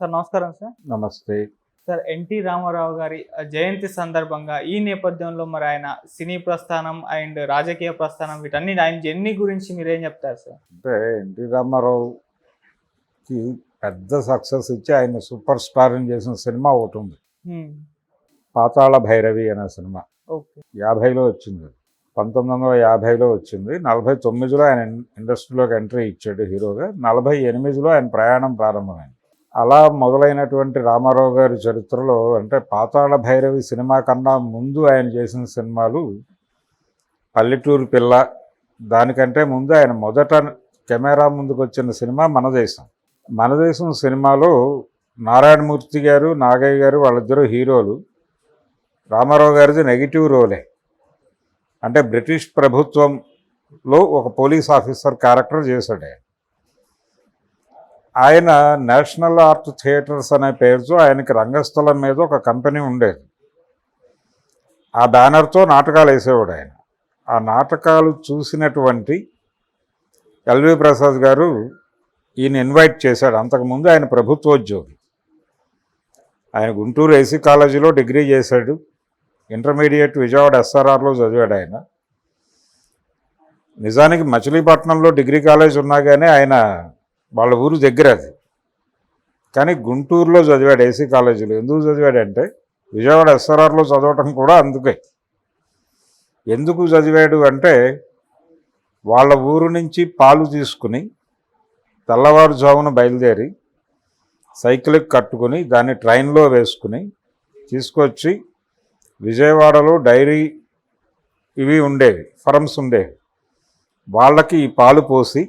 Sir నమస్కారం sir. నమస్తే. Sir NT Ramarao గారి జయంతి సందర్భంగా ఈ నేపథ్యంలో మరి ఆయన సినీ ప్రస్థానం అండ్ రాజకీయ ప్రస్థానం వీటన్ని ఆయన జర్నీ గురించి మీరేం చెప్తారు సార్? అంటే ఎన్టీ రామారావుకి పెద్ద సక్సెస్ ఇచ్చి ఆయన సూపర్ స్టార్ని చేసిన సినిమా ఒకటి ఉంది, పాతాళ భైరవి అనే సినిమా. ఓకే. 50లో వచ్చింది, 1950లో వచ్చింది. 49లో ఆయన ఇండస్ట్రీలోకి ఎంట్రీ ఇచ్చాడు హీరోగా. 48లో ఆయన ప్రయాణం ప్రారంభమైంది. అలా మొదలైనటువంటి రామారావు గారి చరిత్రలో అంటే పాతాళ భైరవి సినిమా కన్నా ముందు ఆయన చేసిన సినిమాలు పల్లెటూరు పిల్ల, దానికంటే ముందు ఆయన మొదట కెమెరా ముందుకు వచ్చిన సినిమా మనదేశం. మనదేశం సినిమాలో నారాయణమూర్తి గారు, నాగయ్య గారు వాళ్ళిద్దరూ హీరోలు. రామారావు గారిది నెగిటివ్ రోలే, అంటే బ్రిటిష్ ప్రభుత్వంలో ఒక పోలీస్ ఆఫీసర్ క్యారెక్టర్ చేశాడు ఆయన. ఆయన నేషనల్ ఆర్ట్ థియేటర్స్ అనే పేరుతో ఆయనకి రంగస్థలం మీద ఒక కంపెనీ ఉండేది. ఆ బ్యానర్తో నాటకాలు వేసేవాడు ఆయన. ఆ నాటకాలు చూసినటువంటి ఎల్వి ప్రసాద్ గారు ఈయన ఇన్వైట్ చేశాడు. అంతకుముందు ఆయన ప్రభుత్వోద్యోగి. ఆయన గుంటూరు ఏసీ కాలేజీలో డిగ్రీ చేశాడు. ఇంటర్మీడియట్ విజయవాడ ఎస్ఆర్ఆర్లో చదివాడు ఆయన. నిజానికి మచిలీపట్నంలో డిగ్రీ కాలేజ్ ఉన్నా కానీ ఆయన వాళ్ళ ఊరు దగ్గర అది, కానీ గుంటూరులో చదివాడు ఏసీ కాలేజీలో. ఎందుకు చదివాడంటే విజయవాడ ఎస్ఆర్ఆర్లో చదవటం కూడా అందుకే. ఎందుకు చదివాడు అంటే వాళ్ళ ఊరు నుంచి పాలు తీసుకుని తెల్లవారుజామున బయలుదేరి సైకిల్కి కట్టుకుని దాన్ని ట్రైన్లో వేసుకుని తీసుకొచ్చి విజయవాడలో డైరీ ఇవి ఉండేవి, ఫర్మ్స్ ఉండేవి, వాళ్ళకి ఈ పాలు పోసి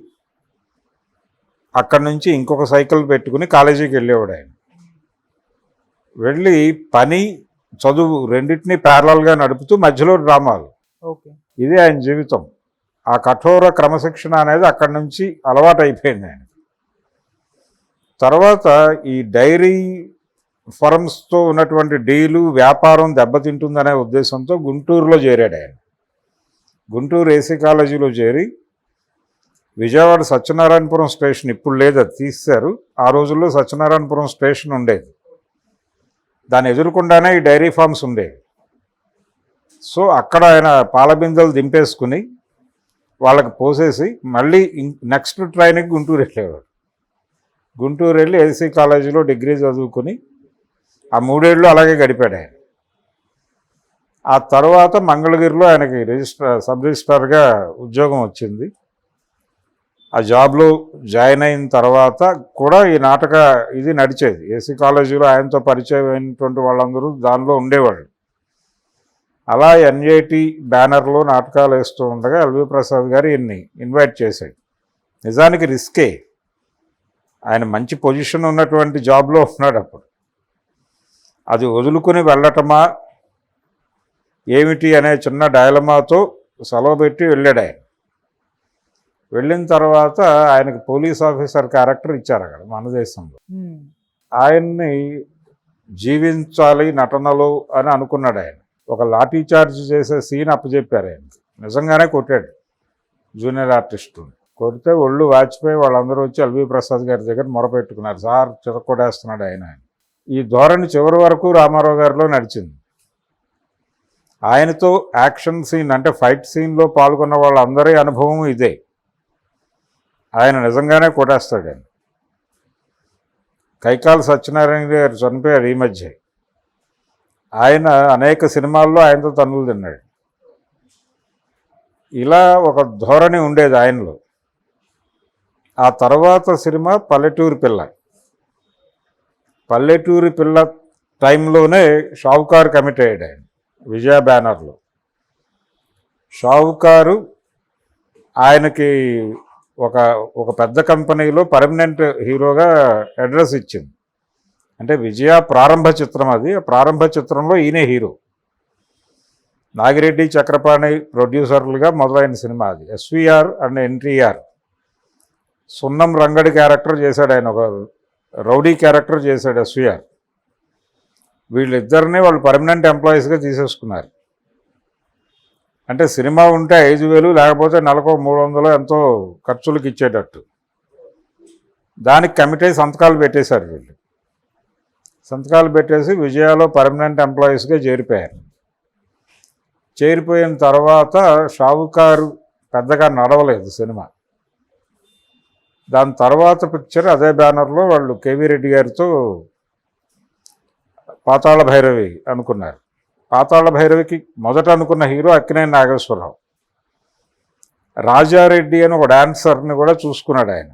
అక్కడి నుంచి ఇంకొక సైకిల్ పెట్టుకుని కాలేజీకి వెళ్ళేవాడు ఆయన. వెళ్ళి పని చదువు రెండింటినీ ప్యారలల్గా నడుపుతూ మధ్యలో డ్రామాలు. ఓకే. ఇది ఆయన జీవితం. ఆ కఠోర క్రమశిక్షణ అనేది అక్కడి నుంచి అలవాటు అయిపోయింది ఆయన. తర్వాత ఈ డైరీ ఫర్మ్స్తో ఉన్నటువంటి డీలు వ్యాపారం దెబ్బతింటుందనే ఉద్దేశంతో గుంటూరులో చేరాడు ఆయన. గుంటూరు ఏసీ కాలేజీలో చేరి విజయవాడ సత్యనారాయణపురం స్టేషన్, ఇప్పుడు లేదు, అది తీశారు. ఆ రోజుల్లో సత్యనారాయణపురం స్టేషన్ ఉండేది, దాన్ని ఎదురుకుండానే ఈ డైరీ ఫార్మ్స్ ఉండేవి. సో అక్కడ ఆయన పాలబిందెలు దింపేసుకుని వాళ్ళకి పోసేసి మళ్ళీ నెక్స్ట్ ట్రైన్కి గుంటూరు వెళ్ళేవాడు. గుంటూరు వెళ్ళి ఏసీ కాలేజీలో డిగ్రీ చదువుకుని ఆ 3 ఏళ్ళు అలాగే గడిపాడు ఆయన. ఆ తర్వాత మంగళగిరిలో ఆయనకి సబ్ రిజిస్ట్రార్గా ఉద్యోగం వచ్చింది. ఆ జాబ్లో జాయిన్ అయిన తర్వాత కూడా ఈ నాటక ఇది నడిచేది. ఏసీ కాలేజీలో ఆయనతో పరిచయం అయినటువంటి వాళ్ళందరూ దానిలో ఉండేవాళ్ళు. అలా ఎన్ఐటి బ్యానర్లో నాటకాలు వేస్తూ ఉండగా ఎల్వి ప్రసాద్ గారు ఈయన్ని ఇన్వైట్ చేశాడు. నిజానికి రిస్కే, ఆయన మంచి పొజిషన్ ఉన్నటువంటి జాబ్లో ఉన్నాడు అప్పుడు. అది వదులుకుని వెళ్ళటమా ఏమిటి అనే చిన్న డైలమాతో సెలవు పెట్టి వెళ్ళాడు ఆయన. వెళ్ళిన తర్వాత ఆయనకు పోలీస్ ఆఫీసర్ క్యారెక్టర్ ఇచ్చారు అక్కడ మనదేశంలో. ఆయన్ని జీవించాలి నటనలో అని అనుకున్నాడు ఆయన. ఒక లాఠీ చార్జ్ చేసే సీన్ అప్పచెప్పారు ఆయనకి. నిజంగానే కొట్టాడు జూనియర్ ఆర్టిస్టు. కొడితే ఒళ్ళు వాచిపోయి వాళ్ళందరూ వచ్చి ఎల్వి ప్రసాద్ గారి దగ్గర మొరపెట్టుకున్నారు, సార్ చిరకొడేస్తున్నాడు ఆయన. ఈ ధోరణి చివరి వరకు రామారావు గారిలో నడిచింది. ఆయనతో యాక్షన్ సీన్ అంటే ఫైట్ సీన్లో పాల్గొన్న వాళ్ళందరి అనుభవం ఇదే. ఆయన నిజంగానే కొట్టేస్తాడు ఆయన. కైకాల సత్యనారాయణ గారు చనిపోయారు ఈ మధ్య. ఆయన అనేక సినిమాల్లో ఆయనతో తన్నులు తిన్నాడు. ఇలా ఒక ధోరణి ఉండేది ఆయనలో. ఆ తర్వాత సినిమా పల్లెటూరు పిల్ల. పల్లెటూరి పిల్ల టైంలోనే షావుకారు కమిట్ అయ్యాడు ఆయన విజయ బ్యానర్లో. షావుకారు ఆయనకి ఒక పెద్ద కంపెనీలో పర్మనెంట్ హీరోగా అడ్రస్ ఇచ్చింది. అంటే విజయ ప్రారంభ చిత్రం అది. ఆ ప్రారంభ చిత్రంలో ఈయనే హీరో. నాగిరెడ్డి, చక్రపాణి ప్రొడ్యూసర్లుగా మొదలైన సినిమా అది. SVR and NTR. సున్నం రంగడి క్యారెక్టర్ చేశాడు ఆయన, ఒక రౌడీ క్యారెక్టర్ చేశాడు ఎస్విఆర్. వీళ్ళిద్దరినీ వాళ్ళు పర్మనెంట్ ఎంప్లాయీస్గా తీసేసుకున్నారు. అంటే సినిమా ఉంటే 5,000 లేకపోతే నెలకు 300 ఎంతో ఖర్చులకు ఇచ్చేటట్టు. దానికి కమిటీ సంతకాలు పెట్టేశారు వీళ్ళు. సంతకాలు పెట్టేసి విజయాలో పర్మనెంట్ ఎంప్లాయీస్గా చేరిపోయారు. చేరిపోయిన తర్వాత షావుకారు పెద్దగా నడవలేదు సినిమా. దాని తర్వాత పిక్చర్ అదే బ్యానర్లో వాళ్ళు కేవీ రెడ్డి గారితో పాతాళ భైరవి అనుకున్నారు. పాతాళ భైరవికి మొదట అనుకున్న హీరో అక్కినేని నాగేశ్వరరావు. రాజారెడ్డి అని ఒక డాన్సర్ని కూడా చూసుకున్నాడు ఆయన.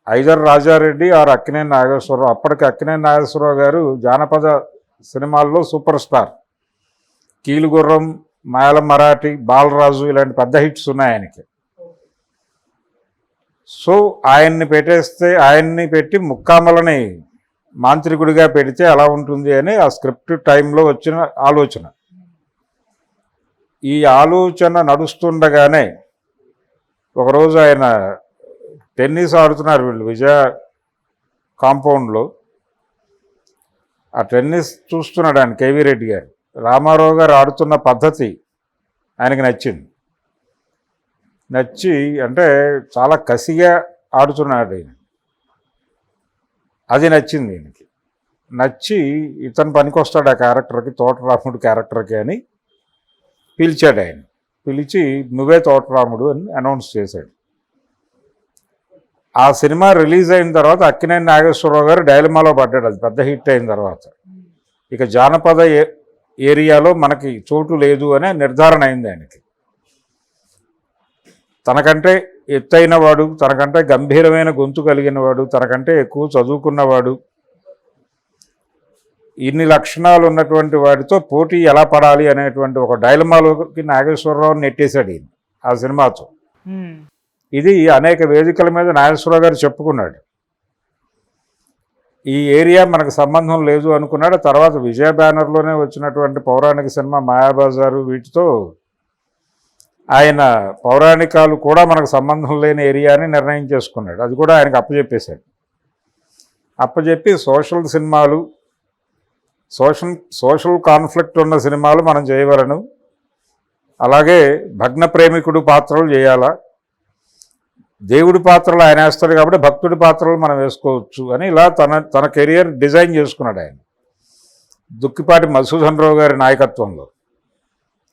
Either Raja Reddy or Akkineni Nageswara Rao. అప్పటికి అక్కినేని నాగేశ్వరరావు గారు జానపద సినిమాల్లో సూపర్ స్టార్. కీలుగుర్రం, మాయల మరాఠీ, బాలరాజు ఇలాంటి పెద్ద హిట్స్ ఉన్నాయి ఆయనకి. సో ఆయన్ని పెట్టి ముక్కామలని మాంత్రికుడిగా పెడితే ఎలా ఉంటుంది అని ఆ స్క్రిప్ట్ టైంలో వచ్చిన ఆలోచన. ఈ ఆలోచన నడుస్తుండగానే ఒకరోజు ఆయన టెన్నిస్ ఆడుతున్నారు వీళ్ళు విజయ కాంపౌండ్లో. ఆ టెన్నిస్ చూస్తున్నాడు ఆయన కేవీ రెడ్డి గారు. రామారావు గారు ఆడుతున్న పద్ధతి ఆయనకి నచ్చి అంటే చాలా కసిగా ఆడుతున్నాడు ఆయన. అది నచ్చింది ఈయనకి. నచ్చి ఇతను పనికొస్తాడు ఆ క్యారెక్టర్కి, తోటరాముడు క్యారెక్టర్కి అని పిలిచాడు ఆయన. పిలిచి నువ్వే తోటరాముడు అని అనౌన్స్ చేశాడు. ఆ సినిమా రిలీజ్ అయిన తర్వాత అక్కినేని నాగేశ్వరరావు గారు డైలమాలో పడ్డాడు. అది పెద్ద హిట్ అయిన తర్వాత ఇక జానపద ఏరియాలో మనకి చోటు లేదు అనే నిర్ధారణ అయింది ఆయనకి. తనకంటే ఎత్తైన వాడు, తనకంటే గంభీరమైన గొంతు కలిగిన వాడు, తనకంటే ఎక్కువ చదువుకున్నవాడు, ఇన్ని లక్షణాలు ఉన్నటువంటి వాడితో పోటీ ఎలా పడాలి అనేటువంటి ఒక డైలమాలోకి నాగేశ్వరరావుని నెట్టేశాడు ఈయన ఆ సినిమాతో. ఇది అనేక వేదికల మీద నాగేశ్వరరావు గారు చెప్పుకున్నాడు. ఈ ఏరియా మనకు సంబంధం లేదు అనుకున్నాడు. తర్వాత విజయ బ్యానర్లోనే వచ్చినటువంటి పౌరాణిక సినిమా మాయాబజారు వీటితో ఆయన పౌరాణికాలు కూడా మనకు సంబంధం లేని ఏరియా అని నిర్ణయం చేసుకున్నాడు. అది కూడా ఆయనకు అప్పచెప్పేశాడు. అప్పచెప్పి సోషల్ సినిమాలు, సోషల్ కాన్ఫ్లిక్ట్ ఉన్న సినిమాలు మనం చేయవలను, అలాగే భగ్న ప్రేమికుడు పాత్రలు చేయాలా, దేవుడి పాత్రలు ఆయన వేస్తాడు కాబట్టి భక్తుడి పాత్రలు మనం వేసుకోవచ్చు అని ఇలా తన కెరియర్ డిజైన్ చేసుకున్నాడు ఆయన దుక్కిపాటి మధుసూదన్ రావు గారి నాయకత్వంలో.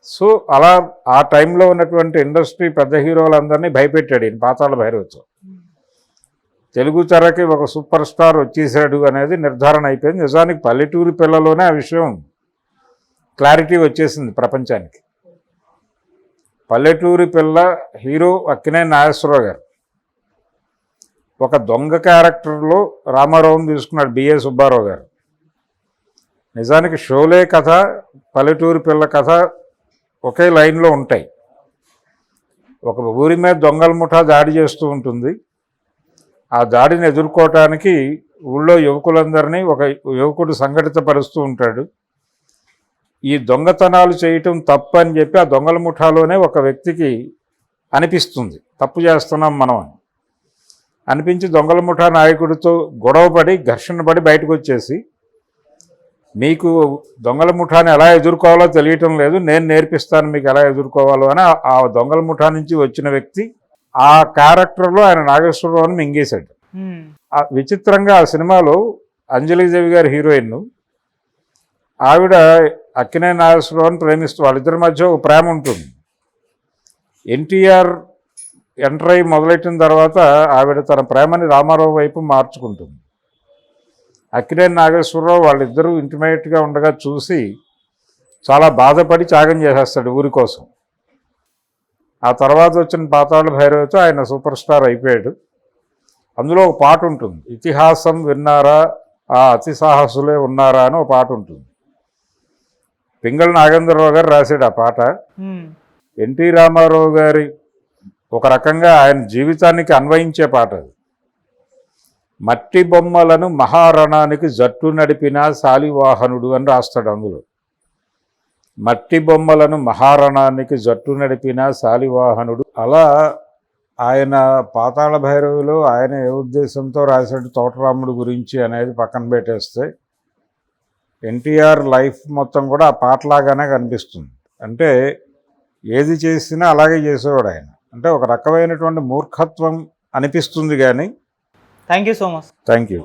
సో అలా ఆ టైంలో ఉన్నటువంటి ఇండస్ట్రీ పెద్ద హీరోలందరినీ భయపెట్టాడు ఈయన పాతాళ భైరవితో. తెలుగు తెరకి ఒక సూపర్ స్టార్ వచ్చేసాడు అనేది నిర్ధారణ అయిపోయింది. నిజానికి పల్లెటూరి పిల్లలోనే ఆ విషయం క్లారిటీ వచ్చేసింది ప్రపంచానికి. పల్లెటూరి పిల్ల హీరో అక్కినేని నాగేశ్వరరావు గారు ఒక దొంగ క్యారెక్టర్లో రామారావుని తీసుకున్నాడు బిఏ సుబ్బారావు గారు. నిజానికి షోలే కథ, పల్లెటూరి పిల్ల కథ ఒకే లైన్లో ఉంటాయి. ఒక ఊరి మీద దొంగల ముఠా దాడి చేస్తూ ఉంటుంది. ఆ దాడిని ఎదుర్కోవటానికి ఊళ్ళో యువకులందరినీ ఒక యువకుడు సంఘటితపరుస్తూ ఉంటాడు. ఈ దొంగతనాలు చేయటం తప్పు అని చెప్పి ఆ దొంగల ముఠాలోనే ఒక వ్యక్తికి అనిపిస్తుంది, తప్పు చేస్తున్నాం మనం అని అనిపించి దొంగల ముఠా నాయకుడితో గొడవపడి ఘర్షణ పడి బయటకు వచ్చేసి, మీకు దొంగల ముఠాని ఎలా ఎదుర్కోవాలో తెలియటం లేదు, నేను నేర్పిస్తాను మీకు ఎలా ఎదుర్కోవాలో అని ఆ దొంగల ముఠా నుంచి వచ్చిన వ్యక్తి ఆ క్యారెక్టర్లో ఆయన నాగేశ్వరరావుని మింగేశాడు. విచిత్రంగా ఆ సినిమాలో అంజలిదేవి గారి హీరోయిన్, ఆవిడ అక్కినేని నాగేశ్వరరావుని ప్రేమిస్తూ వాళ్ళిద్దరి మధ్య ఒక ప్రేమ ఉంటుంది. ఎన్టీఆర్ ఎంటర్ అయ్యి మొదలెట్టిన తర్వాత ఆవిడ తన ప్రేమని రామారావు వైపు మార్చుకుంటుంది. అక్కినేని నాగేశ్వరరావు వాళ్ళిద్దరూ ఇంటిమేట్గా ఉండగా చూసి చాలా బాధపడి త్యాగం చేసేస్తాడు ఊరి కోసం. ఆ తర్వాత వచ్చిన పాతాళ భైరవితో ఆయన సూపర్ స్టార్ అయిపోయాడు. అందులో ఒక పాట ఉంటుంది, ఇతిహాసం విన్నారా ఆ అతి సాహసులే ఉన్నారా అని ఒక పాట ఉంటుంది. పింగళ నాగేంద్రరావు గారు రాశాడు ఆ పాట. ఎన్టీ రామారావు గారి ఒక రకంగా ఆయన జీవితానికి అన్వయించే పాట అది. మట్టి బొమ్మలను మహారణానికి జట్టు నడిపిన శాలివాహనుడు అని రాస్తాడు అందులో. మట్టి బొమ్మలను మహారణానికి జట్టు నడిపిన శాలివాహనుడు. అలా ఆయన పాతాళ భైరవిలో ఆయన ఏ ఉద్దేశంతో రాశాడు తోటరాముడు గురించి అనేది పక్కన పెట్టేస్తే ఎన్టీఆర్ లైఫ్ మొత్తం కూడా ఆ పాటలాగానే కనిపిస్తుంది. అంటే ఏది చేసినా అలాగే చేసేవాడు ఆయన. అంటే ఒక రకమైనటువంటి మూర్ఖత్వం అనిపిస్తుంది కానీ. Thank you so much. Thank you.